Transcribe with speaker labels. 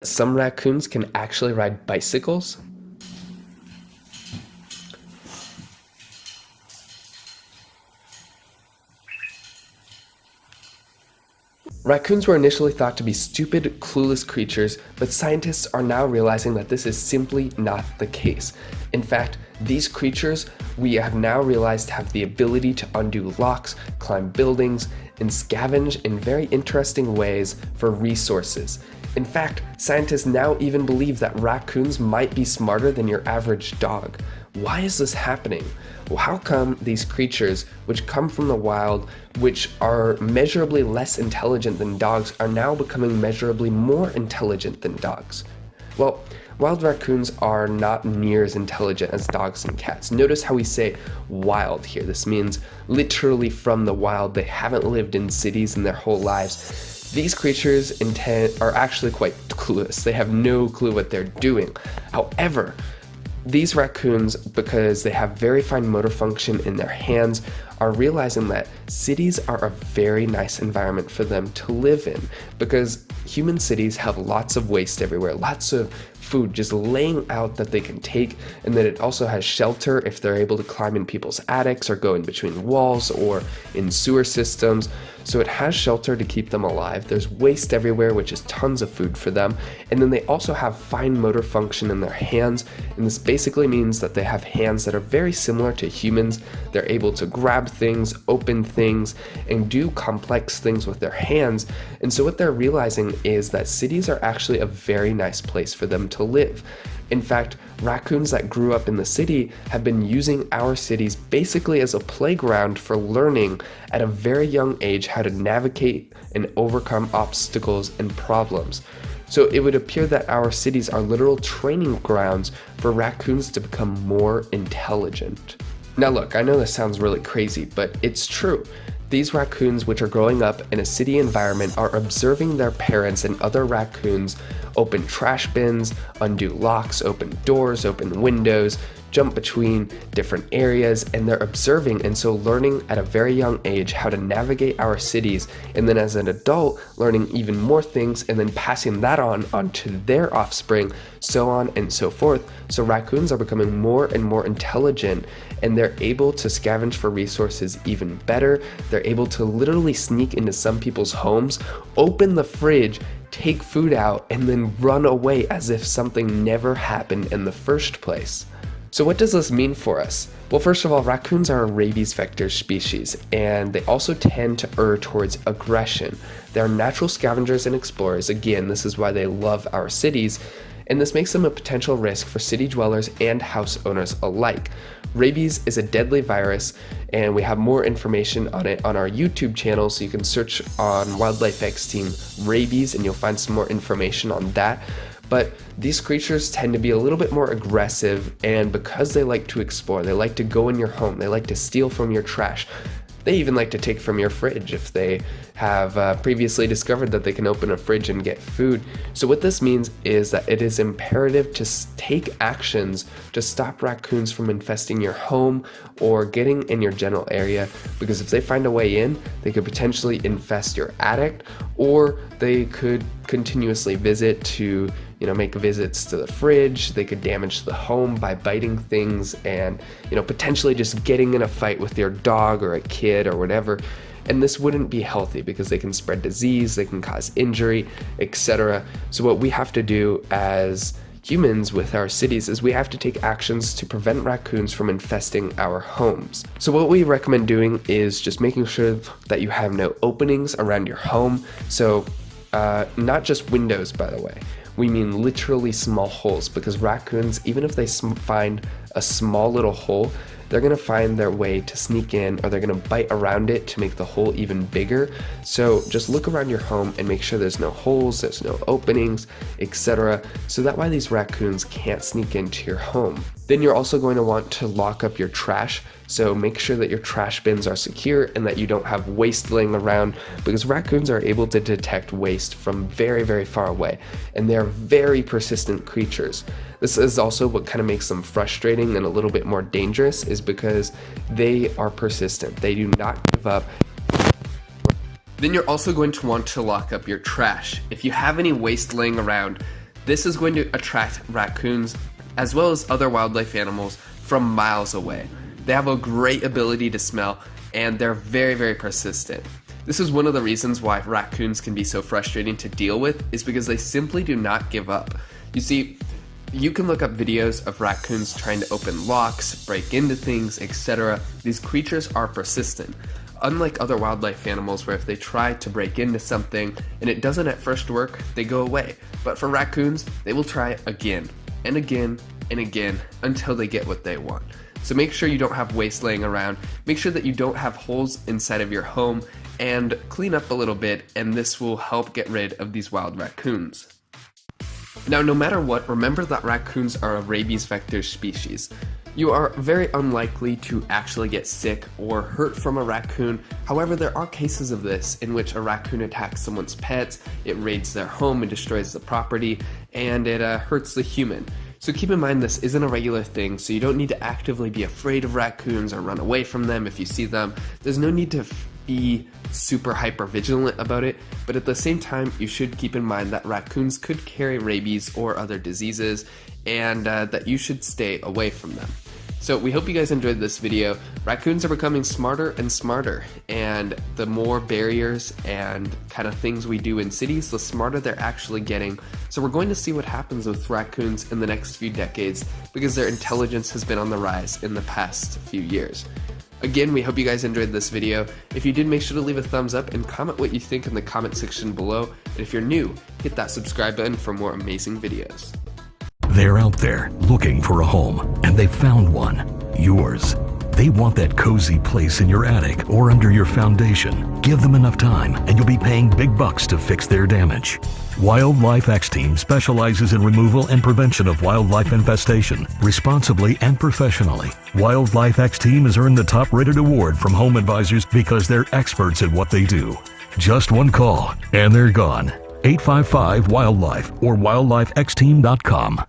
Speaker 1: Some raccoons can actually ride bicycles. Raccoons were initially thought to be stupid, clueless creatures, but scientists are now realizing that this is simply not the case. In fact, these creatures, we have now realized, have the ability to undo locks, climb buildings, and scavenge in very interesting ways for resources. In fact, scientists now even believe that raccoons might be smarter than your average dog. Why is this happening? Well, how come these creatures, which come from the wild, which are measurably less intelligent than dogs, are now becoming measurably more intelligent than dogs? Well, wild raccoons are not near as intelligent as dogs and cats. Notice how we say wild here. This means literally from the wild. They haven't lived in cities in their whole lives. These creatures are actually quite clueless. They have no clue what they're doing. However, these raccoons, because they have very fine motor function in their hands, are realizing that cities are a very nice environment for them to live in, because human cities have lots of waste everywhere, lots of food just laying out that they can take, and that it also has shelter if they're able to climb in people's attics or go in between walls or in sewer systems. So it has shelter to keep them alive. There's waste everywhere, which is tons of food for them. And then they also have fine motor function in their hands. And this basically means that they have hands that are very similar to humans. They're able to grab things, open things, and do complex things with their hands. And so what they're realizing is that cities are actually a very nice place for them to live. In fact, raccoons that grew up in the city have been using our cities basically as a playground for learning at a very young age how to navigate and overcome obstacles and problems. So it would appear that our cities are literal training grounds for raccoons to become more intelligent. Now look, I know this sounds really crazy, but it's true. These raccoons, which are growing up in a city environment, are observing their parents and other raccoons open trash bins, undo locks, open doors, open windows, jump between different areas, and they're observing and so learning at a very young age how to navigate our cities, and then as an adult learning even more things and then passing that on onto their offspring, so on and so forth. So raccoons are becoming more and more intelligent, and they're able to scavenge for resources even better. They're able to literally sneak into some people's homes, open the fridge, take food out, and then run away as if something never happened in the first place. So what does this mean for us? Well, first of all, raccoons are a rabies vector species, and they also tend to err towards aggression. They're natural scavengers and explorers. Again, this is why they love our cities, and this makes them a potential risk for city dwellers and house owners alike. Rabies is a deadly virus, and we have more information on it on our YouTube channel, so you can search on Wildlife X Team Rabies and you'll find some more information on that. But these creatures tend to be a little bit more aggressive, and because they like to explore, they like to go in your home, they like to steal from your trash. They even like to take from your fridge if they have previously discovered that they can open a fridge and get food. So what this means is that it is imperative to take actions to stop raccoons from infesting your home or getting in your general area, because if they find a way in, they could potentially infest your attic, or they could continuously visit to make visits to the fridge. They could damage the home by biting things and, potentially just getting in a fight with your dog or a kid or whatever. And this wouldn't be healthy because they can spread disease, they can cause injury, etc. So what we have to do as humans with our cities is we have to take actions to prevent raccoons from infesting our homes. So what we recommend doing is just making sure that you have no openings around your home. So not just windows, by the way. We mean literally small holes, because raccoons, even if they find a small little hole, they're gonna find their way to sneak in, or they're gonna bite around it to make the hole even bigger. So just look around your home and make sure there's no holes, there's no openings, etc. So that way these raccoons can't sneak into your home. Then you're also going to want to lock up your trash. So make sure that your trash bins are secure and that you don't have waste laying around, because raccoons are able to detect waste from very, very far away, and they're very persistent creatures. This is also what kind of makes them frustrating and a little bit more dangerous, is because they are persistent. They do not give up. Then you're also going to want to lock up your trash. If you have any waste laying around, This is going to attract raccoons as well as other wildlife animals from miles away. They have a great ability to smell, and they're very, very persistent. This is one of the reasons why raccoons can be so frustrating to deal with, is because they simply do not give up. You see, you can look up videos of raccoons trying to open locks, break into things, etc. These creatures are persistent. Unlike other wildlife animals where if they try to break into something and it doesn't at first work, they go away. But for raccoons, they will try again and again and again until they get what they want. So make sure you don't have waste laying around, make sure that you don't have holes inside of your home, and clean up a little bit, and this will help get rid of these wild raccoons. Now, no matter what, remember that raccoons are a rabies vector species. You are very unlikely to actually get sick or hurt from a raccoon. However, there are cases of this in which a raccoon attacks someone's pets, it raids their home and destroys the property, and it hurts the human. So keep in mind this isn't a regular thing, so you don't need to actively be afraid of raccoons or run away from them if you see them. There's no need to be super hyper vigilant about it, but at the same time you should keep in mind that raccoons could carry rabies or other diseases, and that you should stay away from them. So we hope you guys enjoyed this video. Raccoons are becoming smarter and smarter, and the more barriers and kind of things we do in cities, the smarter they're actually getting. So we're going to see what happens with raccoons in the next few decades, because their intelligence has been on the rise in the past few years. Again, we hope you guys enjoyed this video. If you did, make sure to leave a thumbs up and comment what you think in the comment section below. And if you're new, hit that subscribe button for more amazing videos.
Speaker 2: They're out there looking for a home, and they found one. Yours. They want that cozy place in your attic or under your foundation. Give them enough time, and you'll be paying big bucks to fix their damage. Wildlife X-Team specializes in removal and prevention of wildlife infestation, responsibly and professionally. Wildlife X-Team has earned the top-rated award from Home Advisors because they're experts at what they do. Just one call, and they're gone. 855-WILDLIFE or wildlifexteam.com.